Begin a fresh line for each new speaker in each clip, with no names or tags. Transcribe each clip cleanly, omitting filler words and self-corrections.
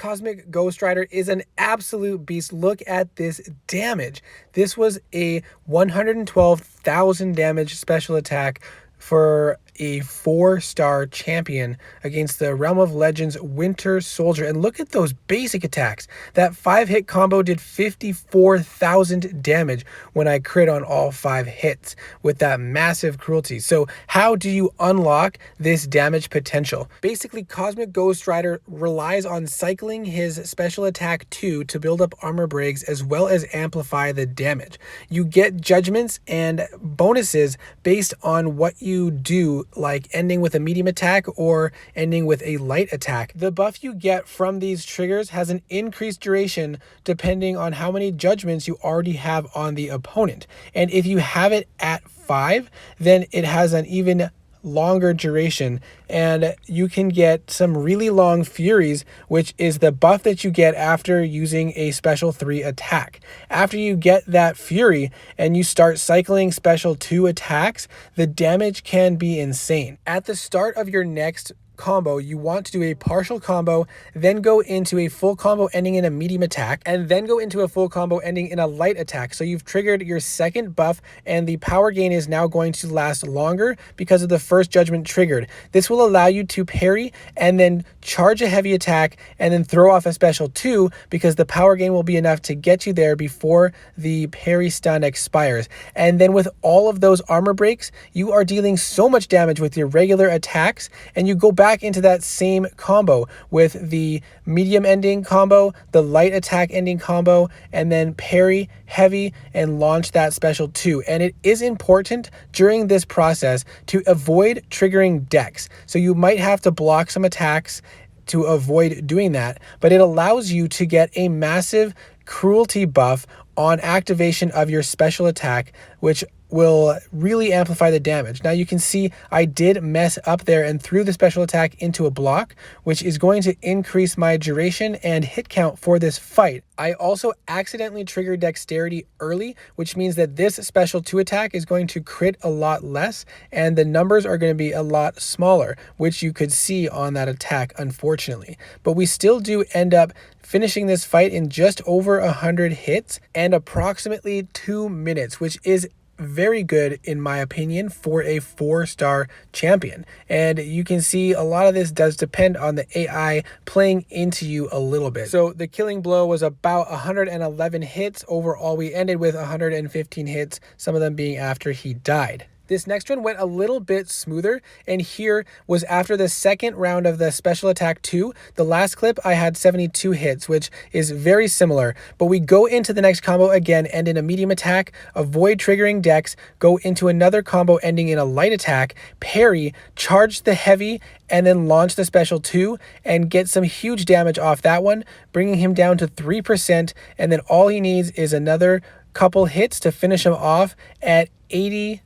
Cosmic Ghost Rider is an absolute beast. Look at this damage. This was a 112,000 damage special attack for a 4-star champion against the Realm of Legends Winter Soldier. And look at those basic attacks. That 5-hit combo did 54,000 damage when I crit on all 5 hits with that massive cruelty. So how do you unlock this damage potential? Basically, Cosmic Ghost Rider relies on cycling his special attack 2 to build up armor breaks as well as amplify the damage. You get judgments and bonuses based on what you do, like ending with a medium attack or ending with a light attack. The buff you get from these triggers has an increased duration depending on how many judgments you already have on the opponent. And if you have it at 5, then it has an even longer duration, and you can get some really long furies, which is the buff that you get after using a special 3 attack. After you get that fury and you start cycling special 2 attacks, the damage can be insane. At the start of your next combo, you want to do a partial combo, then go into a full combo ending in a medium attack, and then go into a full combo ending in a light attack. So you've triggered your second buff, and the power gain is now going to last longer because of the first judgment triggered. This will allow you to parry and then charge a heavy attack and then throw off a special 2 because the power gain will be enough to get you there before the parry stun expires. And then with all of those armor breaks, you are dealing so much damage with your regular attacks, and you go back into that same combo with the medium ending combo, the light attack ending combo, and then parry, heavy, and launch that special 2. And it is important during this process to avoid triggering decks. So you might have to block some attacks to avoid doing that, but it allows you to get a massive cruelty buff on activation of your special attack, which will really amplify the damage. Now you can see I did mess up there and threw the special attack into a block, which is going to increase my duration and hit count for this fight. I also accidentally triggered dexterity early, which means that this special 2 attack is going to crit a lot less and the numbers are going to be a lot smaller, which you could see on that attack, unfortunately. But we still do end up finishing this fight in just over 100 hits and approximately 2 minutes, which is very good in my opinion for a 4-star champion. And you can see a lot of this does depend on the AI playing into you a little bit. So the killing blow was about 111 hits. Overall, we ended with 115 hits, some of them being after he died. This next one went a little bit smoother, and here was after the second round of the special attack 2. The last clip I had 72 hits, which is very similar, but we go into the next combo again, end in a medium attack, avoid triggering decks, go into another combo ending in a light attack, parry, charge the heavy, and then launch the special 2 and get some huge damage off that one, bringing him down to 3%, and then all he needs is another couple hits to finish him off at 88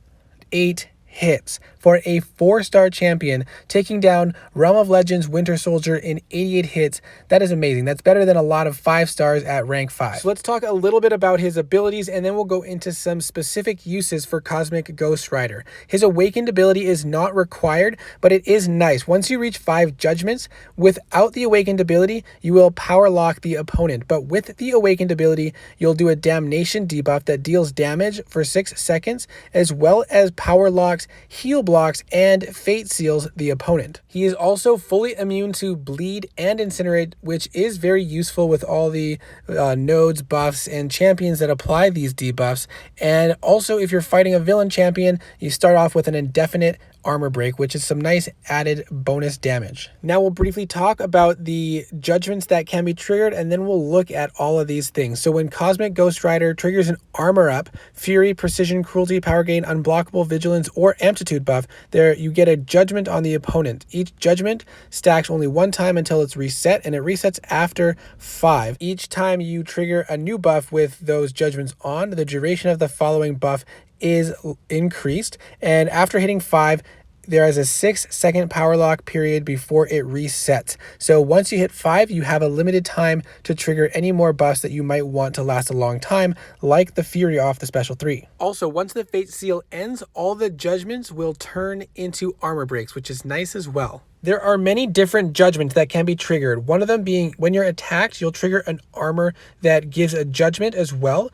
hits for a 4-star champion, taking down Realm of Legends Winter Soldier in 88 hits. That is amazing. That's better than a lot of 5 stars at rank 5. So let's talk a little bit about his abilities, and then we'll go into some specific uses for Cosmic Ghost Rider. His awakened ability is not required, but it is nice. Once you reach 5 judgments, without the awakened ability, you will power lock the opponent. But with the awakened ability, you'll do a damnation debuff that deals damage for 6 seconds, as well as power locks, heal blocks, and fate seals the opponent. He is also fully immune to bleed and incinerate, which is very useful with all the nodes, buffs, and champions that apply these debuffs. And also, if you're fighting a villain champion, you start off with an indefinite armor break, which is some nice added bonus damage. Now we'll briefly talk about the judgments that can be triggered, and then we'll look at all of these things. So when Cosmic Ghost Rider triggers an armor up, fury, precision, cruelty, power gain, unblockable, vigilance, or amplitude buff, there you get a judgment on the opponent. Each judgment stacks only 1 time until it's reset, and it resets after 5. Each time you trigger a new buff with those judgments on, the duration of the following buff is increased, and after hitting 5, there is a 6-second power lock period before it resets. So once you hit 5, you have a limited time to trigger any more buffs that you might want to last a long time, like the Fury off the special 3. Also, once the Fate Seal ends, all the judgments will turn into armor breaks, which is nice as well. There are many different judgments that can be triggered. One of them being when you're attacked, you'll trigger an armor that gives a judgment as well.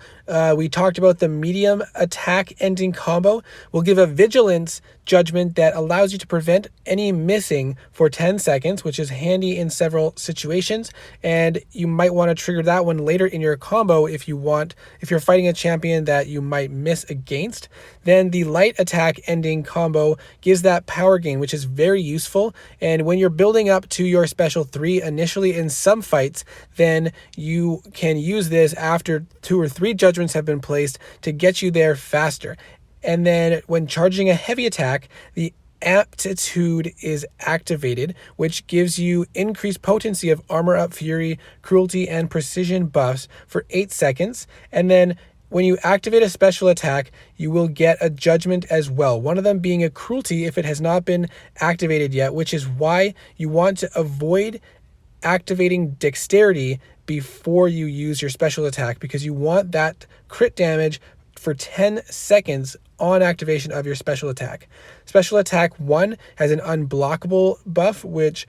We talked about the medium attack ending combo will give a vigilance judgment that allows you to prevent any missing for 10 seconds, which is handy in several situations. And you might want to trigger that one later in your combo if you're fighting a champion that you might miss against. Then the light attack ending combo gives that power gain, which is very useful. And when you're building up to your special 3 initially in some fights, then you can use this after 2 or 3 judgments have been placed to get you there faster. And then when charging a heavy attack, the aptitude is activated, which gives you increased potency of armor up, fury, cruelty, and precision buffs for 8 seconds. And then when you activate a special attack, you will get a judgment as well. One of them being a cruelty if it has not been activated yet, which is why you want to avoid activating dexterity before you use your special attack, because you want that crit damage for 10 seconds on activation of your special attack. Special attack 1 has an unblockable buff, which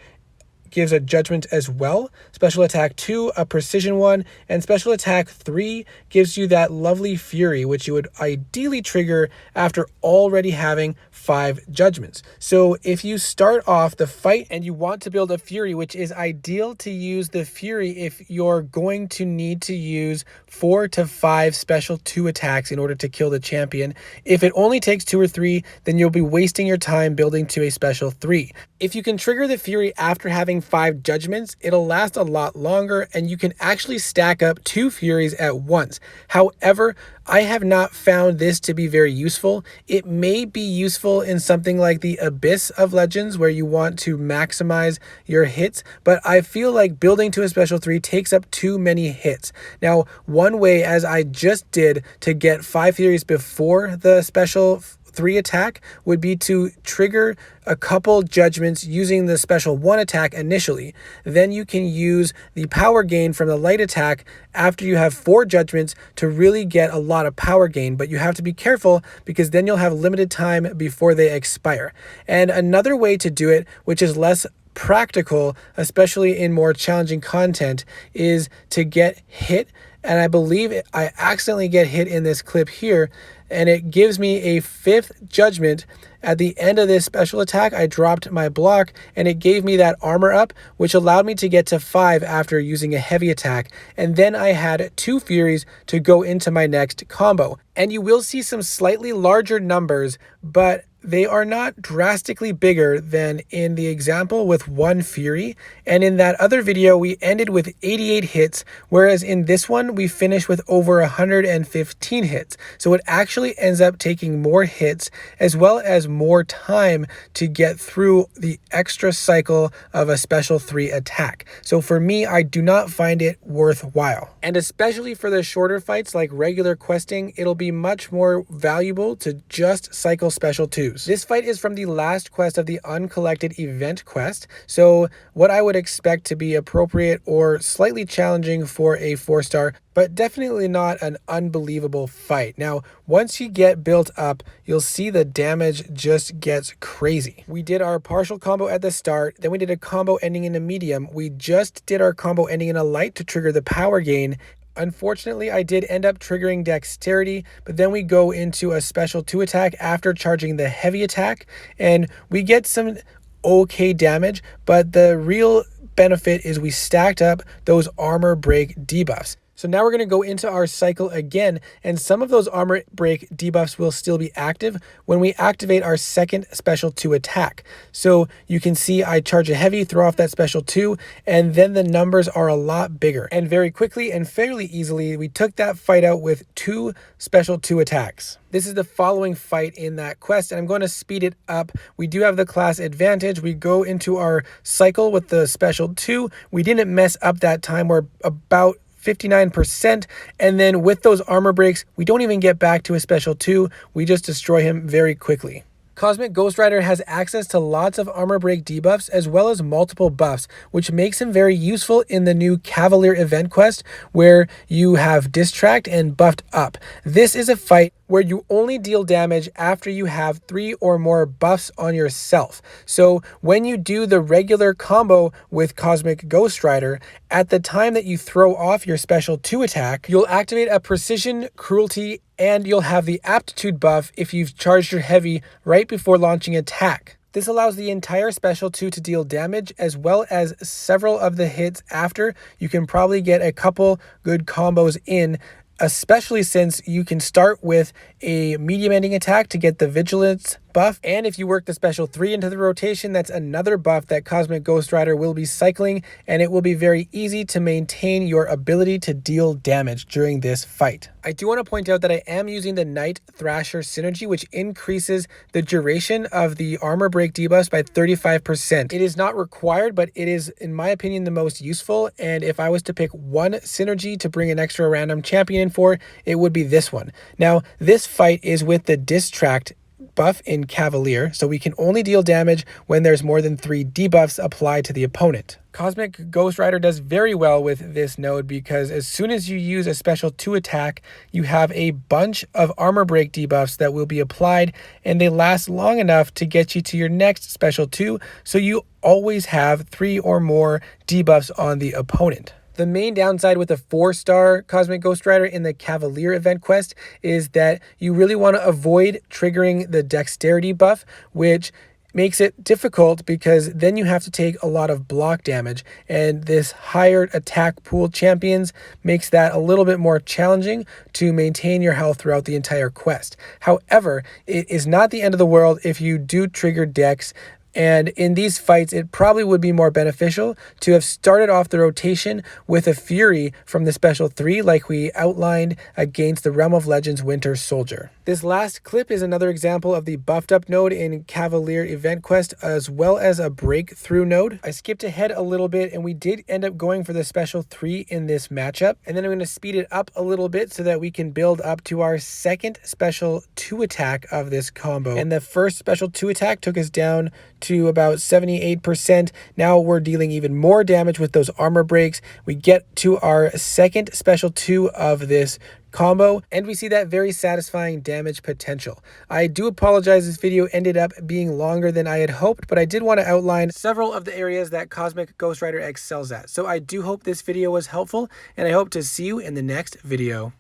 gives a judgment as well. Special attack 2, a precision one, and special attack 3 gives you that lovely fury, which you would ideally trigger after already having 5 judgments. So if you start off the fight and you want to build a fury, which is ideal to use the fury if you're going to need to use 4 to 5 special 2 attacks in order to kill the champion. If it only takes 2 or 3, then you'll be wasting your time building to a special 3. If you can trigger the fury after having 5 judgments, it'll last a lot longer and you can actually stack up 2 furies at once. However, I have not found this to be very useful. It may be useful in something like the Abyss of Legends where you want to maximize your hits, but I feel like building to a special 3 takes up too many hits. Now, one way, as I just did, to get 5 furies before the special 3 attack would be to trigger a couple judgments using the special 1 attack initially. Then you can use the power gain from the light attack after you have 4 judgments to really get a lot of power gain, but you have to be careful because then you'll have limited time before they expire. And another way to do it, which is less practical, especially in more challenging content, is to get hit. And I believe I accidentally get hit in this clip here, and it gives me a 5th judgment. At the end of this special attack, I dropped my block and it gave me that armor up, which allowed me to get to 5 after using a heavy attack. And then I had 2 furies to go into my next combo. And you will see some slightly larger numbers, but they are not drastically bigger than in the example with 1 fury. And in that other video, we ended with 88 hits, whereas in this one, we finished with over 115 hits. So it actually ends up taking more hits as well as more time to get through the extra cycle of a special 3 attack. So for me, I do not find it worthwhile. And especially for the shorter fights like regular questing, it'll be much more valuable to just cycle special 2s. This fight is from the last quest of the uncollected event quest, so what I would expect to be appropriate or slightly challenging for a 4-star, but definitely not an unbelievable fight. Now, once you get built up, you'll see the damage just gets crazy. We did our partial combo at the start, then we did a combo ending in a medium. We just did our combo ending in a light to trigger the power gain. Unfortunately, I did end up triggering dexterity, but then we go into a special 2 attack after charging the heavy attack, and we get some okay damage, but the real benefit is we stacked up those armor break debuffs. So now we're going to go into our cycle again, and some of those armor break debuffs will still be active when we activate our second special 2 attack. So you can see I charge a heavy, throw off that special 2, and then the numbers are a lot bigger. And very quickly and fairly easily, we took that fight out with 2 special 2 attacks. This is the following fight in that quest, and I'm going to speed it up. We do have the class advantage. We go into our cycle with the special 2. We didn't mess up that time. We're about 59%, and then with those armor breaks, we don't even get back to a special 2. We just destroy him very quickly. Cosmic Ghost Rider has access to lots of armor break debuffs as well as multiple buffs, which makes him very useful in the new Cavalier event quest where you have Distract and buffed up. This is a fight where you only deal damage after you have 3 or more buffs on yourself. So when you do the regular combo with Cosmic Ghost Rider, at the time that you throw off your special 2 attack, you'll activate a Precision, Cruelty, and you'll have the Aptitude buff if you've charged your heavy right before launching attack. This allows the entire special 2 to deal damage as well as several of the hits after. You can probably get a couple good combos in, especially since you can start with a medium ending attack to get the Vigilance buff. And if you work the special 3 into the rotation, that's another buff that Cosmic Ghost Rider will be cycling, and it will be very easy to maintain your ability to deal damage during this fight. I do want to point out that I am using the Night Thrasher synergy, which increases the duration of the armor break debuffs by 35%. It is not required, but it is, in my opinion, the most useful. And if I was to pick one synergy to bring an extra random champion in for, it would be this one. Now, this fight is with the Distract buff in Cavalier, so we can only deal damage when there's more than 3 debuffs applied to the opponent. Cosmic Ghost Rider does very well with this node because as soon as you use a special 2 attack, you have a bunch of armor break debuffs that will be applied, and they last long enough to get you to your next special 2, so you always have 3 or more debuffs on the opponent. The main downside with a 4-star Cosmic Ghost Rider in the Cavalier event quest is that you really want to avoid triggering the Dexterity buff, which makes it difficult because then you have to take a lot of block damage, and this higher attack pool champions makes that a little bit more challenging to maintain your health throughout the entire quest. However, it is not the end of the world if you do trigger Dex. And in these fights, it probably would be more beneficial to have started off the rotation with a Fury from the special 3 like we outlined against the Realm of Legends Winter Soldier. This last clip is another example of the buffed up node in Cavalier event quest as well as a breakthrough node. I skipped ahead a little bit and we did end up going for the special 3 in this matchup. And then I'm going to speed it up a little bit so that we can build up to our second special 2 attack of this combo. And the first special 2 attack took us down to about 78%. Now we're dealing even more damage with those armor breaks. We get to our second special 2 of this combo, and we see that very satisfying damage potential. I do apologize, this video ended up being longer than I had hoped, but I did want to outline several of the areas that Cosmic Ghost Rider excels at. So I do hope this video was helpful, and I hope to see you in the next video.